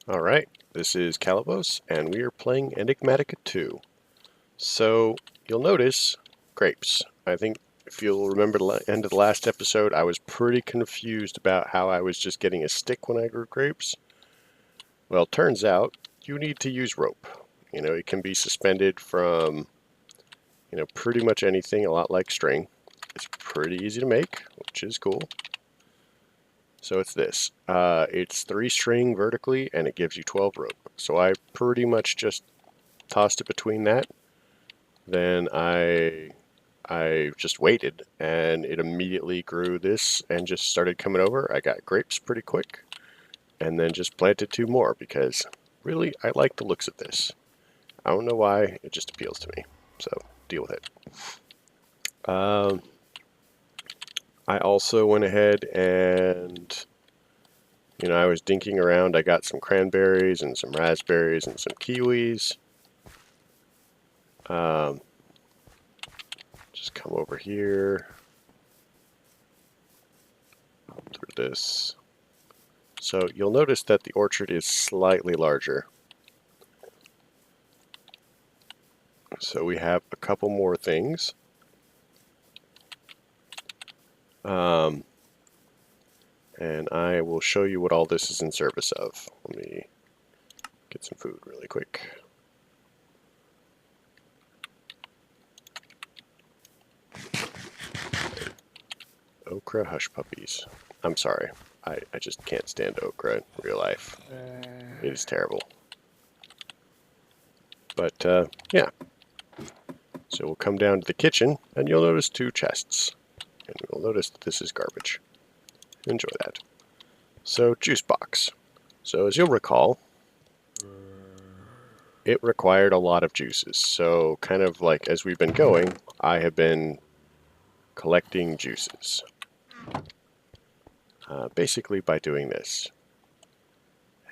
Alright, this is Calibos, and we are playing Enigmatica 2. So, you'll notice grapes. I think if you'll remember the end of the last episode, I was pretty confused about how I was just getting a stick when I grew grapes. Well, turns out you need to use rope. You know, it can be suspended from, pretty much anything, a lot like string. It's pretty easy to make, which is cool. So it's this. It's 3 string vertically, and it gives you 12 rope. So I pretty much just tossed it between that. Then I just waited, and it immediately grew this and just started coming over. I got grapes pretty quick, and then just planted 2 more because really I like the looks of this. I don't know why, it just appeals to me. So deal with it. I also went ahead and I was dinking around. I got some cranberries and some raspberries and some kiwis. Just come over here through this. So you'll notice that the orchard is slightly larger. So we have a couple more things. And I will show you what all this is in service of. Let me get some food really quick. Okra hush puppies. I'm sorry. I just can't stand okra in real life. It is terrible. But, yeah. So we'll come down to the kitchen, and you'll notice 2 chests. And you'll notice that this is garbage. Enjoy that. So, juice box. So, as you'll recall, it required a lot of juices. So, kind of like as we've been going, I have been collecting juices. Basically by doing this.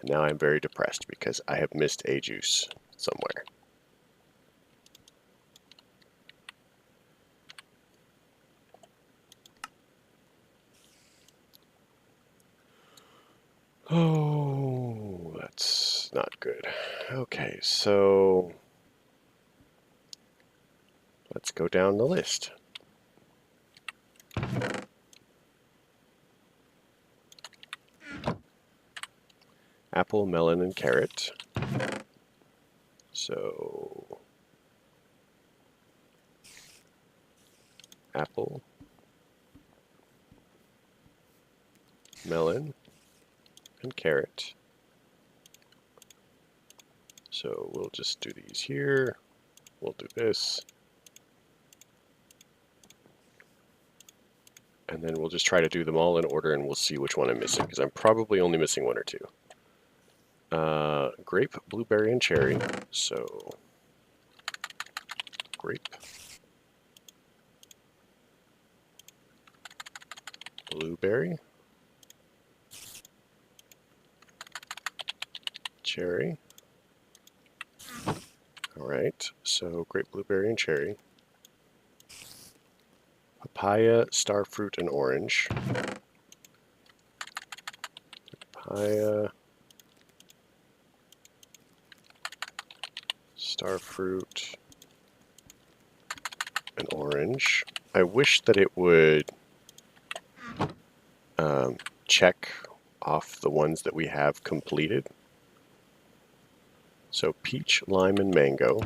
And now I'm very depressed because I have missed a juice somewhere. Oh, that's not good. Okay, so let's go down the list. Apple, melon, and carrot. So, apple, melon, and carrot. So we'll just do these here. We'll do this. And then we'll just try to do them all in order, and we'll see which one I'm missing, because I'm probably only missing 1 or 2. Grape, blueberry, and cherry. So, grape, blueberry, cherry. Alright, so grape, blueberry, and cherry. Papaya, starfruit, and orange. Papaya, starfruit, and orange. I wish that it would check off the ones that we have completed. So peach, lime, and mango.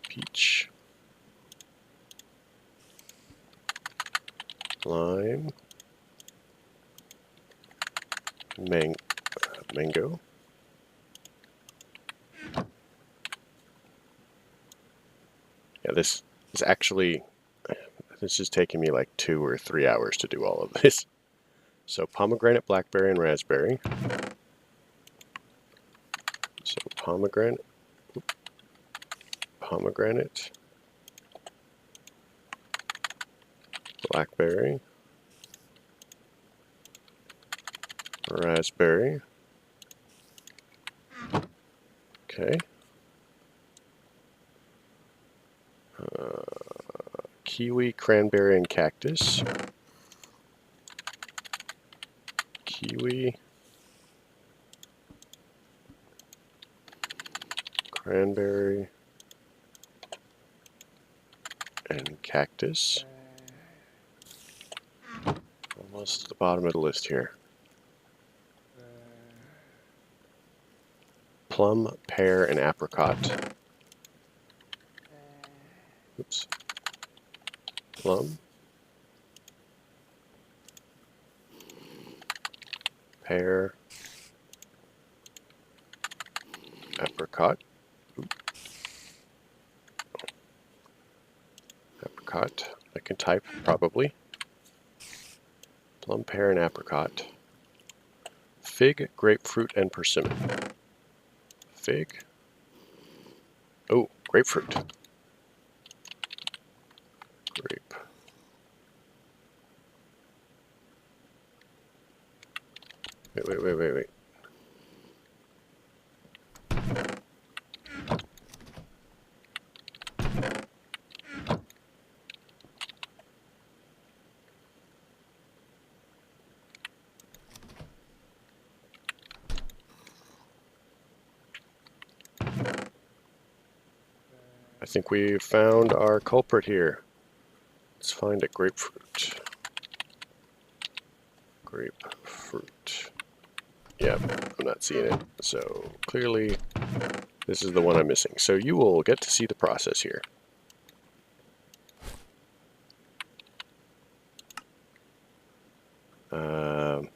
Peach, lime, mango. Yeah, this is actually, this is taking me like 2 or 3 hours to do all of this. So pomegranate, blackberry, and raspberry. So pomegranate, blackberry, raspberry. Okay. Kiwi, cranberry, and cactus. Kiwi, cranberry, and cactus. Almost to the bottom of the list here. Plum, pear, and apricot. Oops. Plum, pear, apricot. Apricot. I can type, probably. Plum, pear, and apricot. Fig, grapefruit, and persimmon. Fig. Oh, grapefruit. Grape. Wait. I think we found our culprit here. Let's find a grapefruit. Grapefruit. Yep, I'm not seeing it. So clearly this is the one I'm missing. So you will get to see the process here. Let's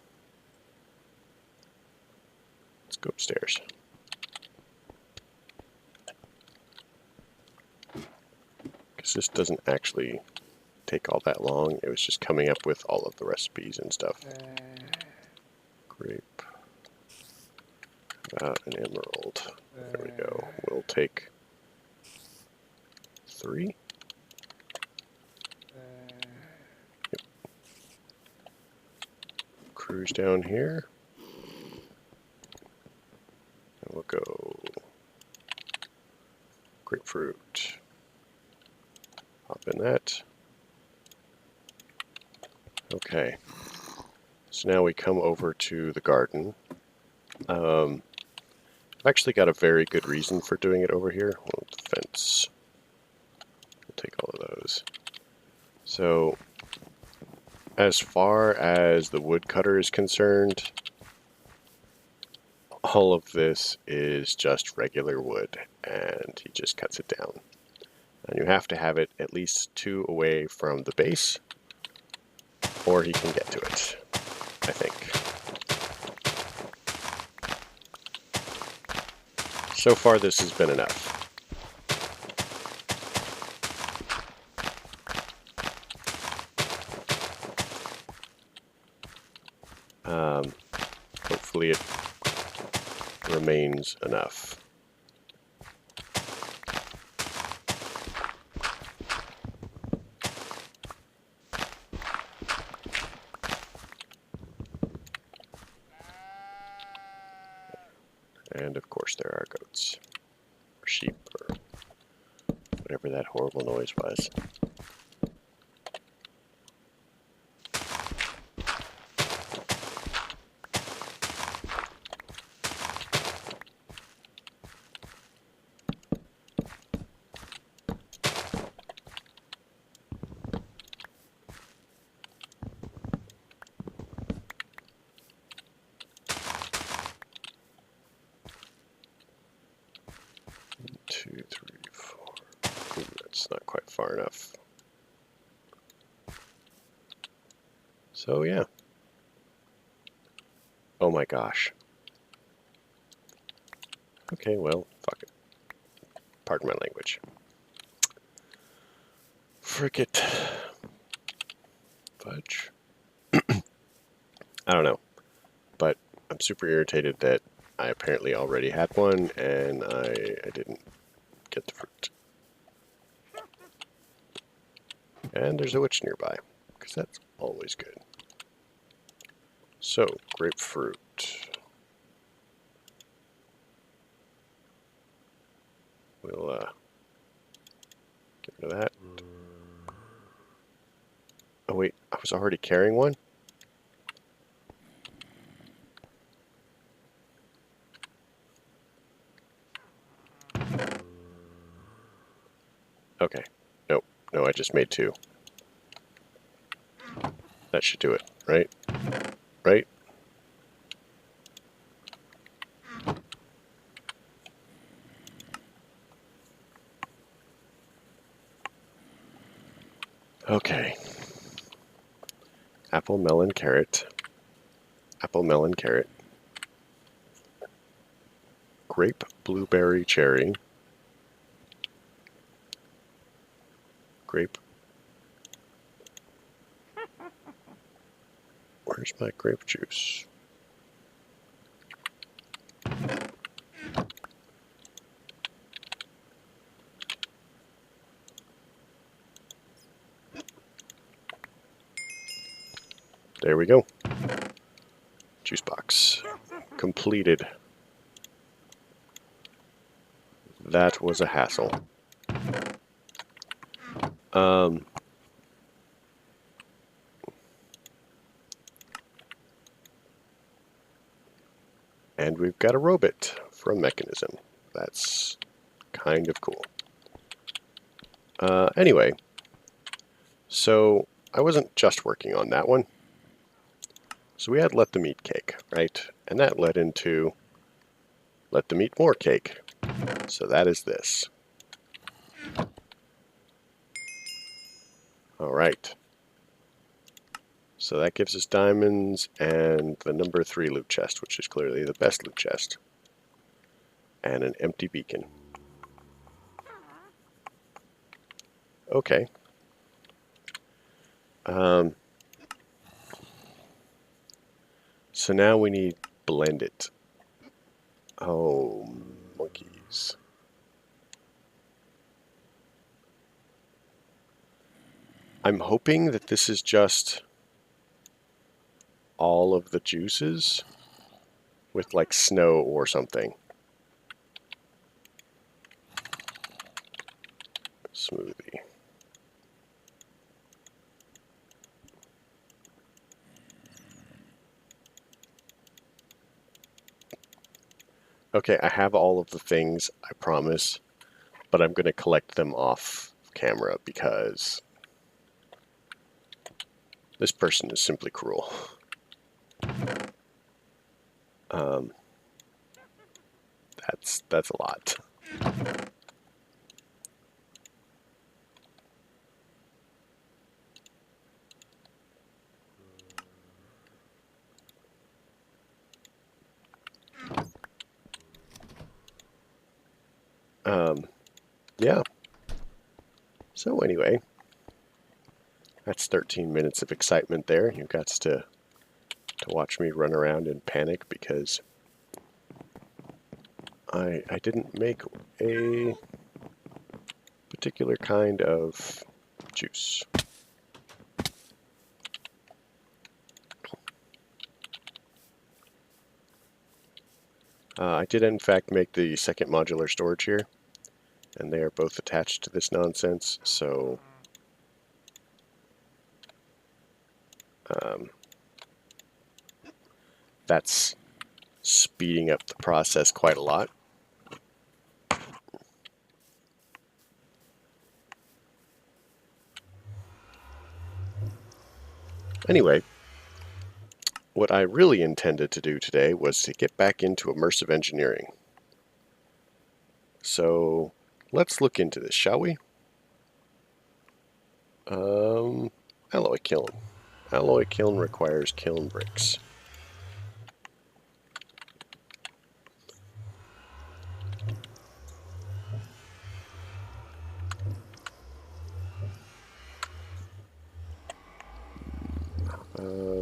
go upstairs. Because this doesn't actually take all that long. It was just coming up with all of the recipes and stuff. Grape. An emerald. There we go. We'll take 3. Yep. Cruise down here. And we'll go grapefruit. Pop in that. Okay. So now we come over to the garden. I've actually got a very good reason for doing it over here. Well, the fence. We'll take all of those. So, as far as the woodcutter is concerned, all of this is just regular wood, and he just cuts it down. And you have to have it at least 2 away from the base, or he can get to it, I think. So far, this has been enough. Hopefully it remains enough. And of course there are goats, or sheep, or whatever that horrible noise was. Two, three, 4. Ooh, that's not quite far enough. So yeah. Oh my gosh. Okay, well, fuck it. Pardon my language. Frick it. Fudge. I don't know. But I'm super irritated that I apparently already had one and I didn't get the fruit. And there's a witch nearby, because that's always good. So, grapefruit. We'll get rid of that. Oh wait, I was already carrying one? Okay. Nope. No, I just made 2. That should do it, right? Right? Okay. Apple, melon, carrot. Apple, melon, carrot. Grape, blueberry, cherry. Grape. Where's my grape juice? There we go. Juice box. Completed. That was a hassle. And we've got a robot from Mechanism. That's kind of cool. Anyway, so I wasn't just working on that one. So we had Let Them Eat cake, right? And that led into Let Them Eat more cake. So that is this. All right. So that gives us diamonds and the number 3 loot chest, which is clearly the best loot chest. And an empty beacon. Okay. So now we need blend it. Oh, monkeys. I'm hoping that this is just all of the juices with like snow or something. Smoothie. Okay, I have all of the things, I promise, but I'm going to collect them off camera because this person is simply cruel. That's a lot. Yeah. So anyway, that's 13 minutes of excitement there. You got to watch me run around and panic because I didn't make a particular kind of juice. I did in fact make the second modular storage here, and they are both attached to this nonsense, so that's speeding up the process quite a lot. Anyway, what I really intended to do today was to get back into immersive engineering. So let's look into this, shall we? Alloy kiln. Alloy kiln requires kiln bricks.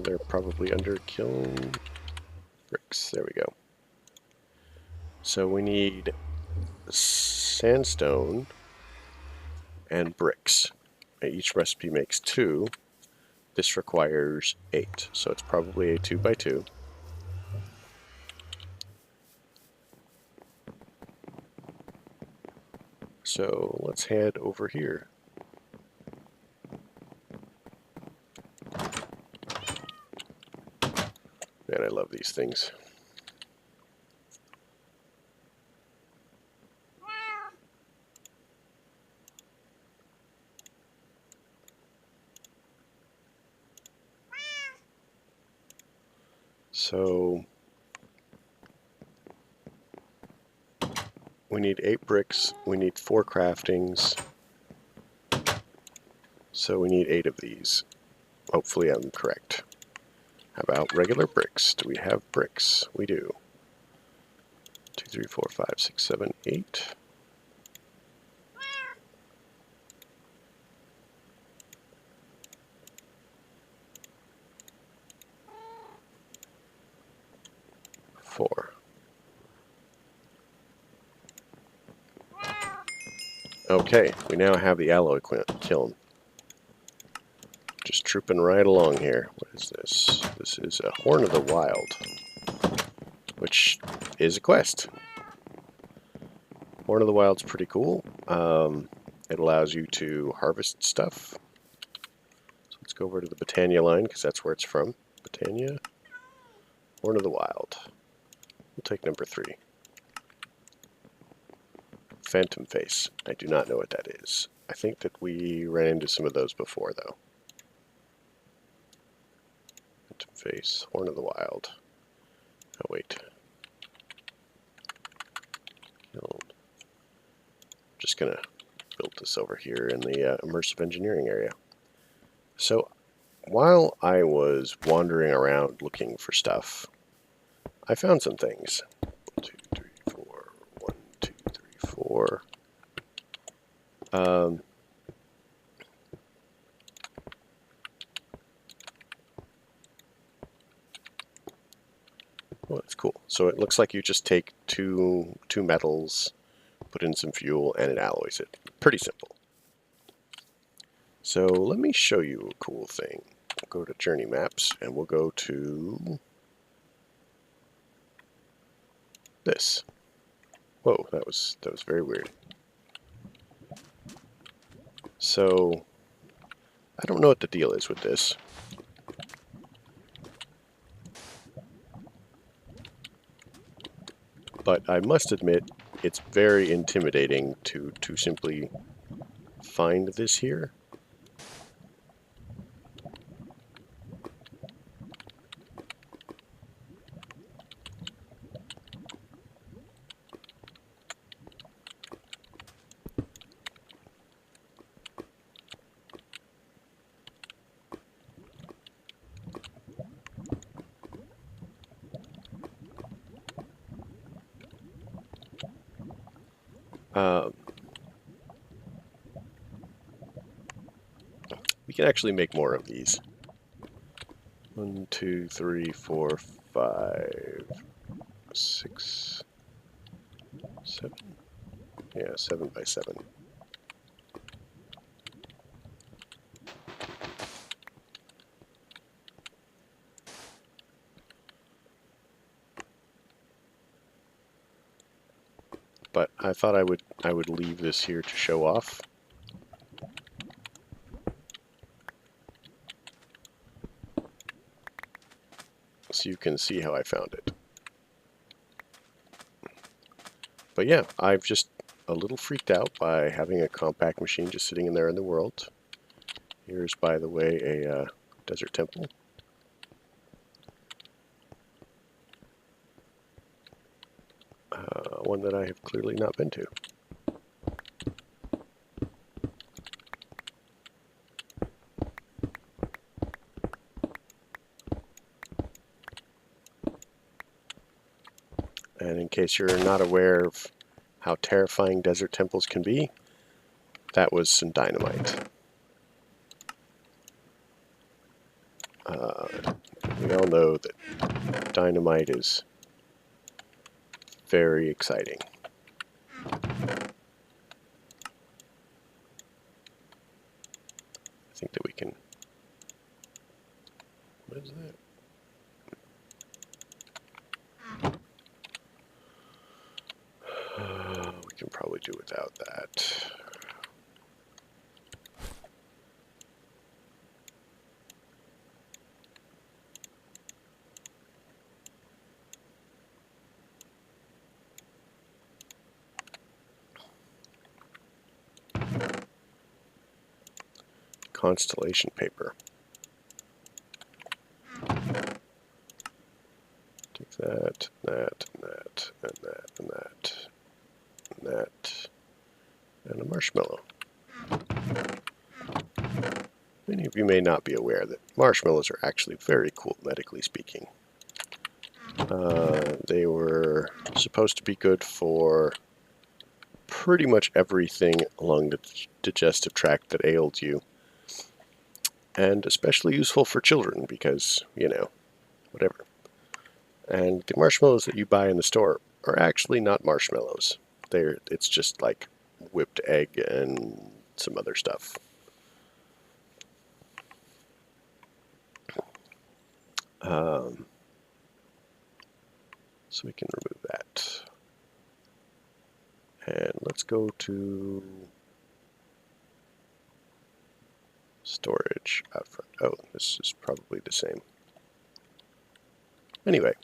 They're probably under kiln bricks. There we go. So we need sandstone and bricks. Each recipe makes 2. This requires 8, so it's probably a 2x2. So let's head over here. Man, I love these things. So we need 8 bricks, we need 4 craftings, so we need 8 of these. Hopefully I'm correct. How about regular bricks? Do we have bricks? We do. 2, 3, 4, 5, 6, 7, 8. Four. Okay, we now have the alloy kiln. Just trooping right along here. What is this? This is a Horn of the Wild, which is a quest. Horn of the Wild's pretty cool. It allows you to harvest stuff. So let's go over to the Botania line, because that's where it's from. Botania, Horn of the Wild. We'll take number 3. Phantom Face. I do not know what that is. I think that we ran into some of those before, though. Phantom Face, Horn of the Wild. Oh, wait. Just going to build this over here in the immersive engineering area. So, while I was wandering around looking for stuff, I found some things. 1, 2, 3, 4. 1, 2, 3, 4. Oh, that's cool. So it looks like you just take two metals, put in some fuel, and it alloys it. Pretty simple. So let me show you a cool thing. We'll go to Journey Maps, and we'll go to this. Whoa, that was very weird. So I don't know what the deal is with this. But I must admit, it's very intimidating to simply find this here. We can actually make more of these. 1, 2, 3, 4, 5, 6, 7. Yeah, 7 by 7. But I thought I would leave this here to show off. So you can see how I found it. But yeah, I've just a little freaked out by having a compact machine just sitting in there in the world. Here's, by the way, a desert temple. One that I have clearly not been to. And in case you're not aware of how terrifying desert temples can be, that was some dynamite. We all know that dynamite is very exciting. I think that we can... What is that? We can probably do without that. Constellation paper. Take that, that, and that, and that, and that, and that, and a marshmallow. Many of you may not be aware that marshmallows are actually very cool, medically speaking. They were supposed to be good for pretty much everything along the digestive tract that ailed you, and especially useful for children because, you know, whatever. And the marshmallows that you buy in the store are actually not marshmallows. It's just like whipped egg and some other stuff. So we can remove that. And let's go to storage out front. Oh, this is probably the same. Anyway.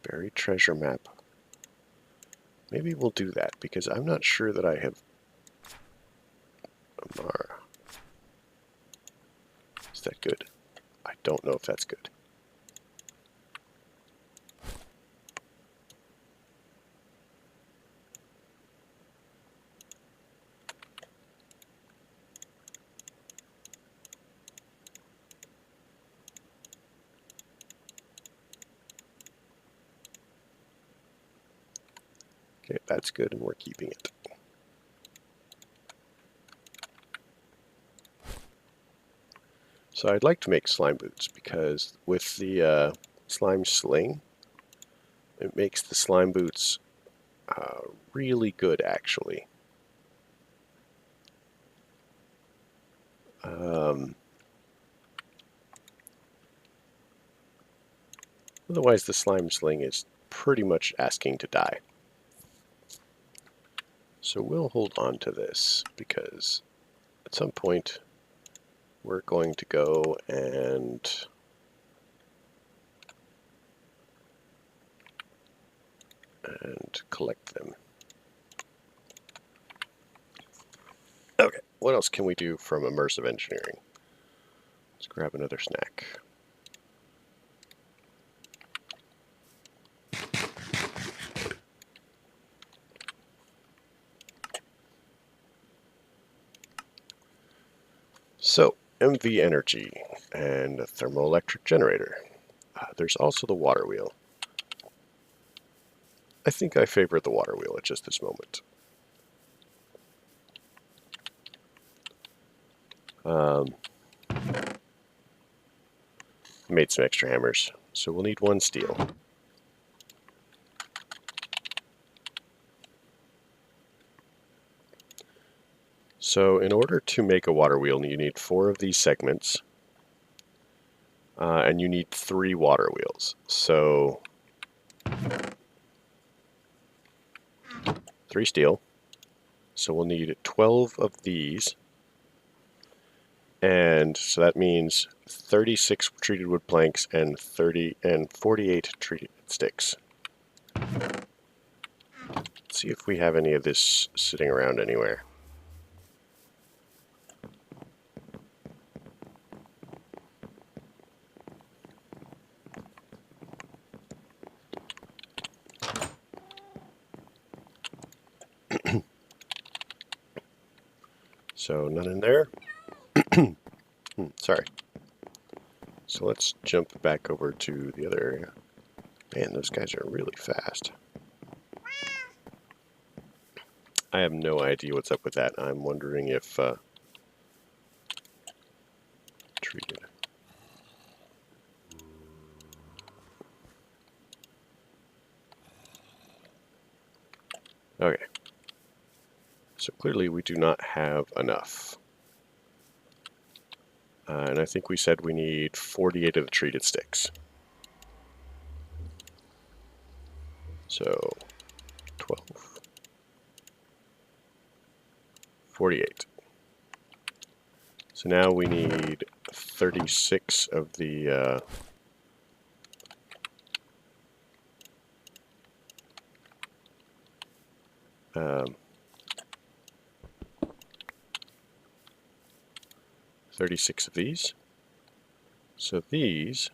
Buried treasure map. Maybe we'll do that because I'm not sure that I have Amara. Is that good? I don't know if that's good. Okay, that's good and we're keeping it. So I'd like to make slime boots because with the slime sling, it makes the slime boots really good actually. Otherwise the slime sling is pretty much asking to die. So we'll hold on to this because at some point we're going to go and collect them. Okay, what else can we do from immersive engineering? Let's grab another snack. So, MV energy and a thermoelectric generator. There's also the water wheel. I think I favor the water wheel at just this moment. Made some extra hammers, so we'll need 1 steel. So in order to make a water wheel, you need 4 of these segments, and you need 3 water wheels. So 3 steel. So we'll need 12 of these. And so that means 36 treated wood planks and 48 treated sticks. Let's see if we have any of this sitting around anywhere. So none in there. Sorry. So let's jump back over to the other area. Man, those guys are really fast. I have no idea what's up with that. I'm wondering if treated. Okay. So clearly we do not have enough. And I think we said we need 48 of the treated sticks. So 12. 48. So now we need 36 of the um, 36 of these. So these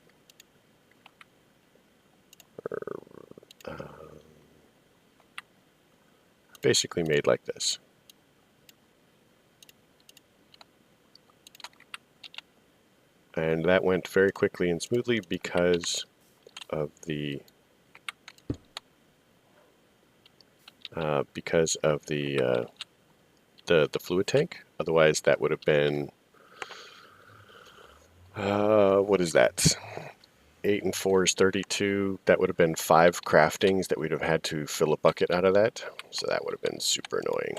are basically made like this. And that went very quickly and smoothly because of the fluid tank. Otherwise, that would have been what is that? 8 and 4 is 32. That would have been 5 craftings that we'd have had to fill a bucket out of that. So that would have been super annoying.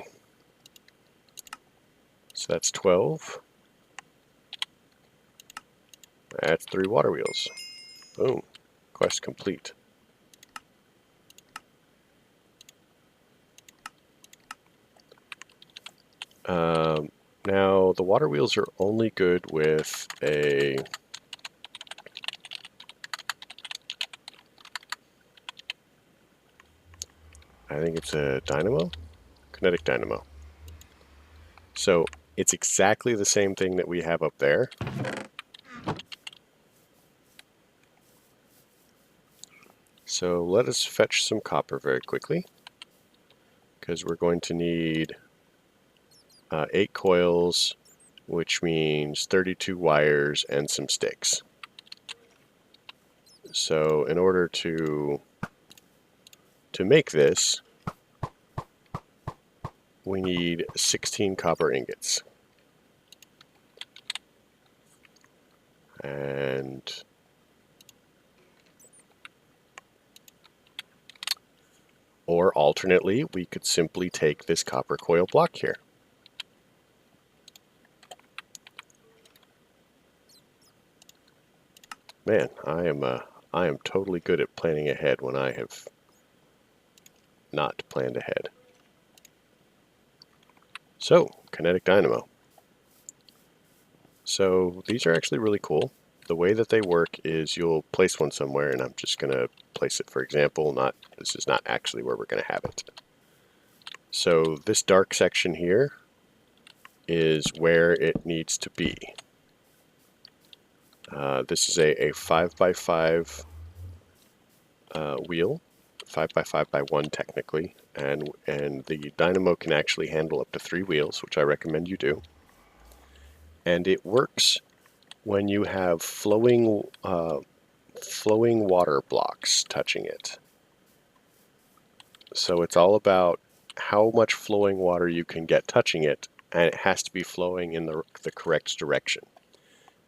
So that's 12. That's 3 water wheels. Boom. Quest complete. Now, the water wheels are only good with a... I think it's a dynamo? Kinetic dynamo. So, it's exactly the same thing that we have up there. So, let us fetch some copper very quickly, because we're going to need 8 coils, which means 32 wires and some sticks. So in order to make this, we need 16 copper ingots. And or alternately, we could simply take this copper coil block here. Man, I am totally good at planning ahead when I have not planned ahead. So, kinetic dynamo. So these are actually really cool. The way that they work is you'll place one somewhere, and I'm just going to place it, for example, this is not actually where we're going to have it. So this dark section here is where it needs to be. This is a 5x5 wheel, 5x5x1 technically, and the dynamo can actually handle up to 3 wheels, which I recommend you do. And it works when you have flowing water blocks touching it. So it's all about how much flowing water you can get touching it, and it has to be flowing in the correct direction.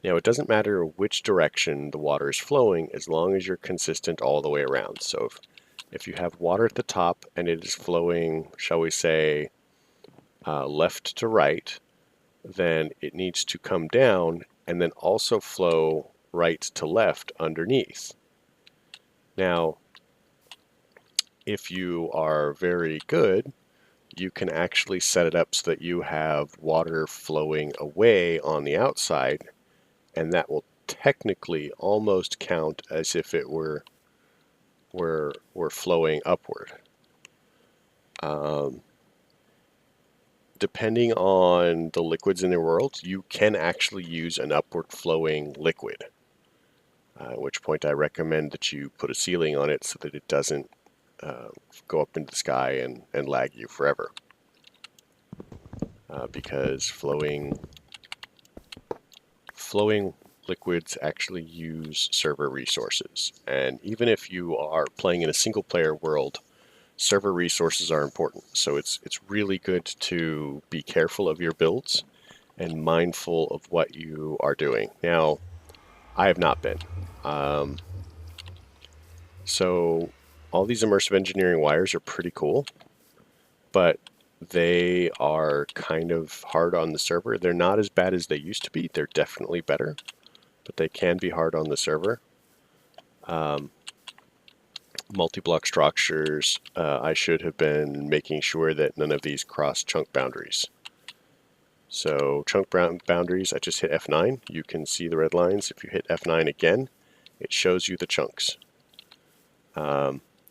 Now, it doesn't matter which direction the water is flowing as long as you're consistent all the way around. So if you have water at the top and it is flowing, shall we say, left to right, then it needs to come down and then also flow right to left underneath. Now, if you are very good, you can actually set it up so that you have water flowing away on the outside, and that will technically almost count as if it were flowing upward. Depending on the liquids in the world, you can actually use an upward flowing liquid. At which point I recommend that you put a ceiling on it so that it doesn't go up into the sky and lag you forever. Because flowing liquids actually use server resources. And even if you are playing in a single player world, server resources are important. So it's really good to be careful of your builds and mindful of what you are doing. Now, I have not been. So all these immersive engineering wires are pretty cool, but they are kind of hard on the server. They're not as bad as they used to be. They're definitely better, but they can be hard on the server. Multi-block structures, I should have been making sure that none of these cross chunk boundaries. So chunk boundaries, I just hit F9. You can see the red lines. If you hit F9 again, it shows you the chunks.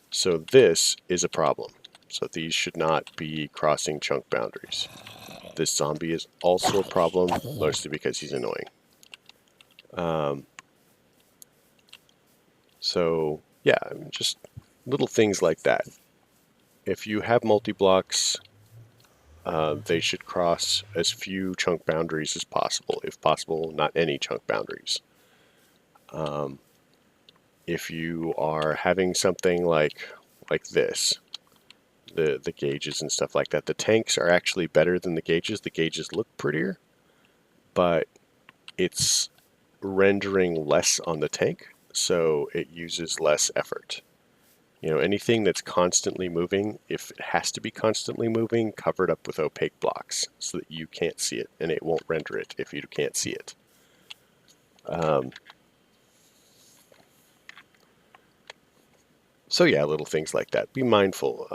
So this is a problem. So these should not be crossing chunk boundaries. This zombie is also a problem, mostly because he's annoying. So yeah, I mean, just little things like that. If you have multi-blocks, they should cross as few chunk boundaries as possible. If possible, not any chunk boundaries. If you are having something like this, the gauges and stuff like that, the tanks are actually better than the gauges. The gauges look prettier, but it's rendering less on the tank, so it uses less effort. You know, anything that's constantly moving, if it has to be constantly moving, covered up with opaque blocks so that you can't see it, and it won't render it if you can't see it. So yeah, little things like that. Be mindful.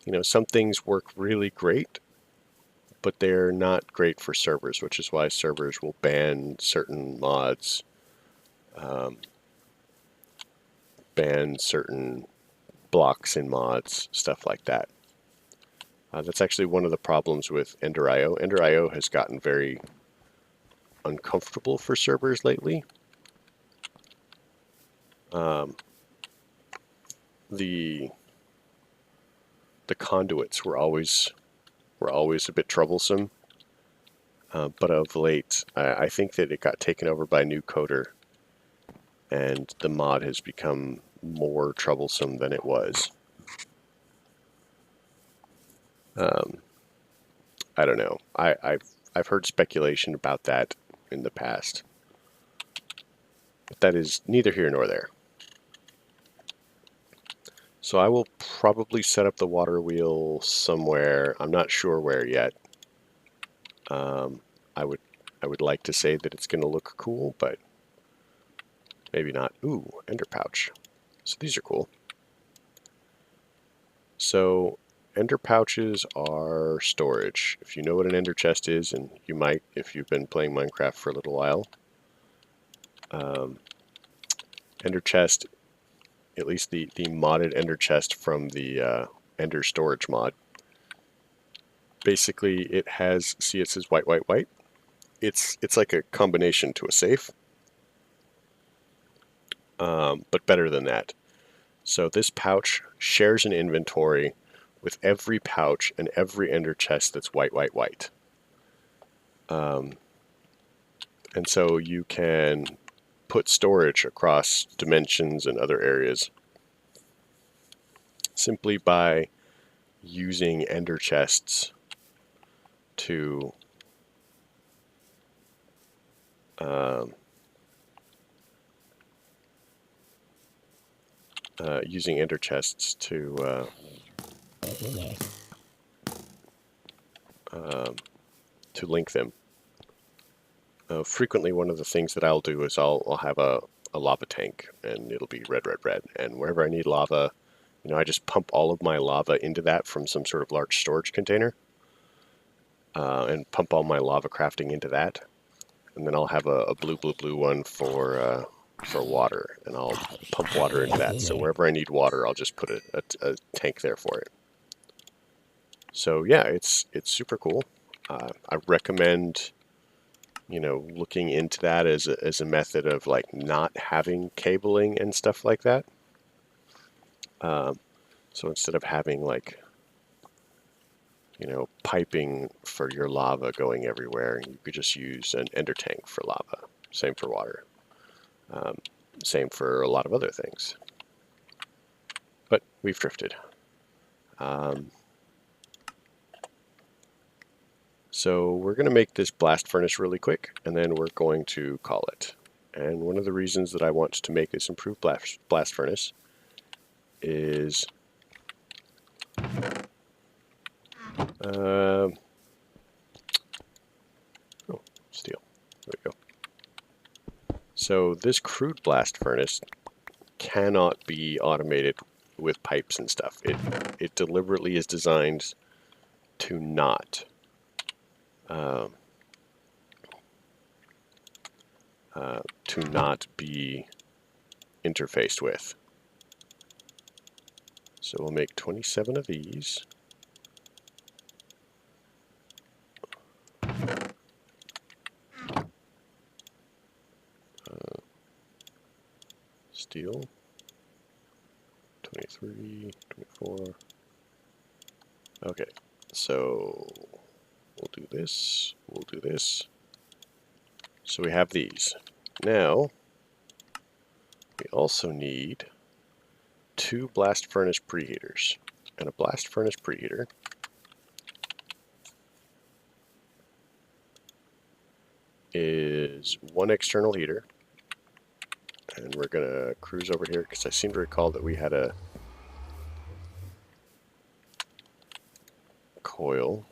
You know, some things work really great, but they're not great for servers, which is why servers will ban certain mods, ban certain blocks in mods, stuff like that. That's actually one of the problems with Ender.io. Ender.io has gotten very uncomfortable for servers lately. The conduits were always a bit troublesome, but of late, I think that it got taken over by a new coder, and the mod has become more troublesome than it was. I don't know. I've heard speculation about that in the past, but that is neither here nor there. So I will probably set up the water wheel somewhere. I'm not sure where yet. I would like to say that it's going to look cool, but maybe not. Ooh, ender pouch. So these are cool. So ender pouches are storage. If you know what an ender chest is, and you might if you've been playing Minecraft for a little while, ender chest, at least the modded ender chest from the ender storage mod, basically it has, see it says white, white, white. It's like a combination to a safe, but better than that. So this pouch shares an inventory with every pouch and every ender chest that's white, white, white. And so you can put storage across dimensions and other areas simply by using ender chests to using ender chests to link them. Frequently, one of the things that I'll do is I'll have a lava tank, and it'll be red, red, red. And wherever I need lava, you know, I just pump all of my lava into that from some sort of large storage container, and pump all my lava crafting into that. And then I'll have a blue, blue, blue one for water, and I'll pump water into that. So wherever I need water, I'll just put a tank there for it. So yeah, it's super cool. I recommend, you know, looking into that as a method of like not having cabling and stuff like that. So instead of having like, you know, piping for your lava going everywhere, you could just use an ender tank for lava. Same for water. Same for a lot of other things. But we've drifted. So we're going to make this blast furnace really quick, and then we're going to call it. And one of the reasons that I want to make this improved blast furnace is steel. There we go. So this crude blast furnace cannot be automated with pipes and stuff. It deliberately is designed to not be interfaced with. So we'll make 27 of these. Steel. 23, 24. Okay, so we'll do this, we'll do this. So we have these. Now, we also need 2 blast furnace preheaters. And a blast furnace preheater is 1 external heater. And we're going to cruise over here because I seem to recall that we had a coil.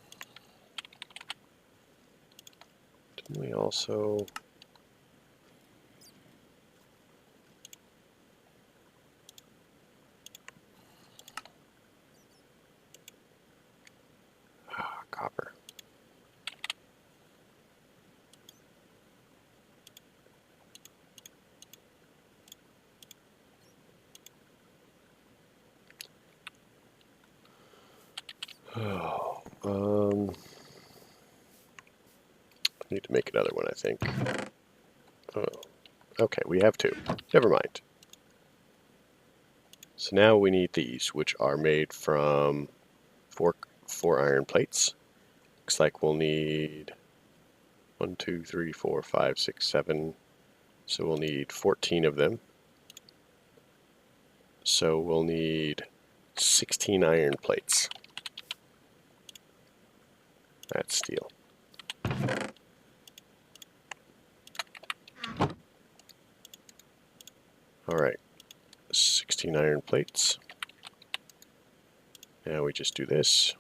Didn't we also... copper. Oh, I need to make another one, I think. Oh, okay, we have 2. Never mind. So now we need these, which are made from 4 iron plates. Looks like we'll need 1, 2, 3, 4, 5, 6, 7. So we'll need 14 of them. So we'll need 16 iron plates. That's steel. Alright, 16 iron plates. Now we just do this.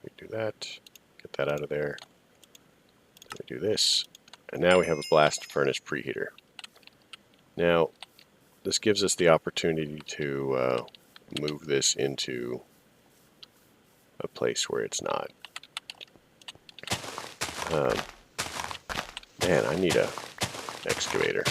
We do that. Get that out of there. We do this. And now we have a blast furnace preheater. Now, this gives us the opportunity to move this into a place where it's not. Man, I need a excavator.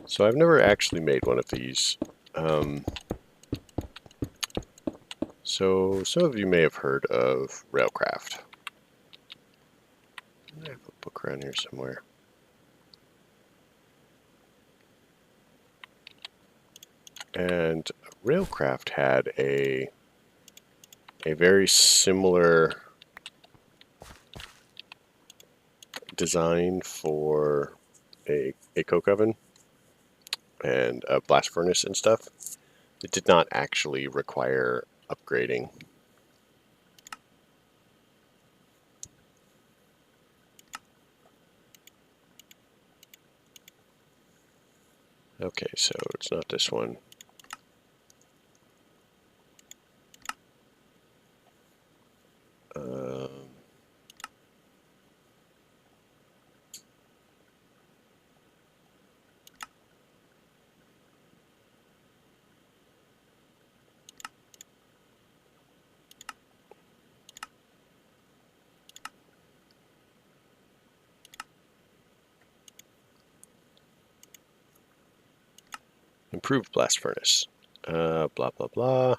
So I've never actually made one of these. So some of you may have heard of Railcraft. I have a book around here somewhere. And Railcraft had a very similar design for a coke oven and a blast furnace and stuff. It did not actually require upgrading. Okay, so it's not this one. Improved blast furnace. Blah, blah, blah.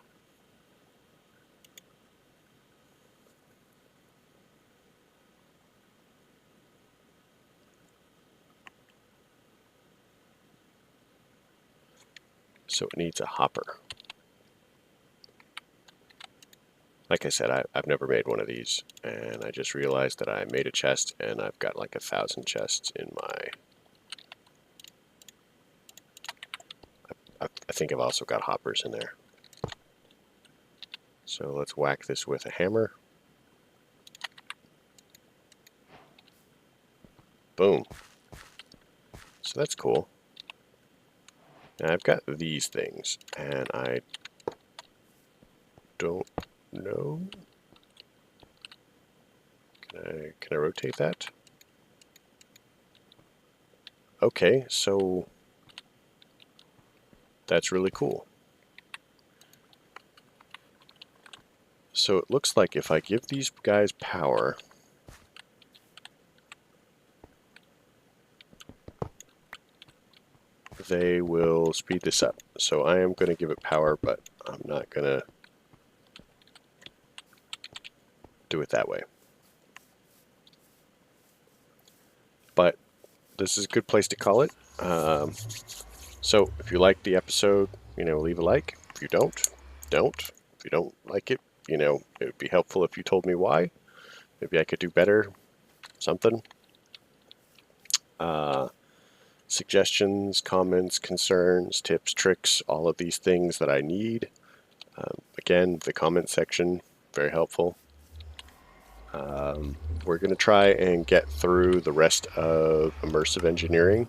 So it needs a hopper. Like I said, I've never made one of these, and I just realized that I made a chest, and I've got like 1,000 chests in my... I think I've also got hoppers in there. So let's whack this with a hammer. Boom. So that's cool. Now I've got these things, and I don't No. Can I rotate that? Okay, so that's really cool. So it looks like if I give these guys power, they will speed this up. So I am going to give it power, but I'm not going to do it that way. But this is a good place to call it. So if you like the episode, leave a like. If you don't. If you don't like it, it would be helpful if you told me why. Maybe I could do better. Something. Suggestions, comments, concerns, tips, tricks, all of these things that I need. Again, the comment section, very helpful. We're going to try and get through the rest of immersive engineering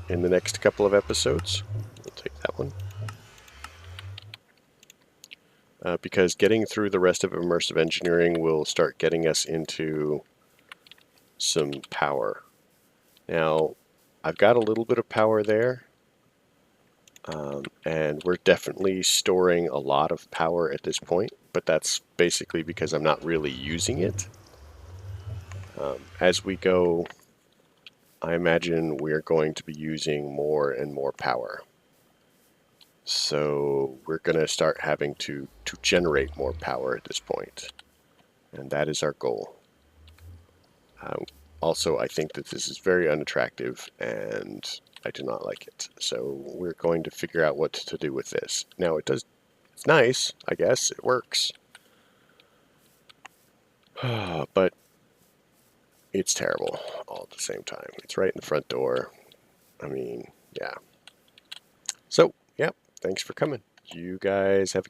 in the next couple of episodes. We'll take that one. Because getting through the rest of immersive engineering will start getting us into some power. Now, I've got a little bit of power there, and we're definitely storing a lot of power at this point, but that's basically because I'm not really using it. As we go, I imagine we're going to be using more and more power. So we're going to start having to generate more power at this point, and that is our goal. Also, I think that this is very unattractive, and I do not like it. So we're going to figure out what to do with this. Now, it's nice, I guess. It works. But it's terrible all at the same time. It's right in the front door. I mean, yeah. So, yeah, thanks for coming. You guys have a good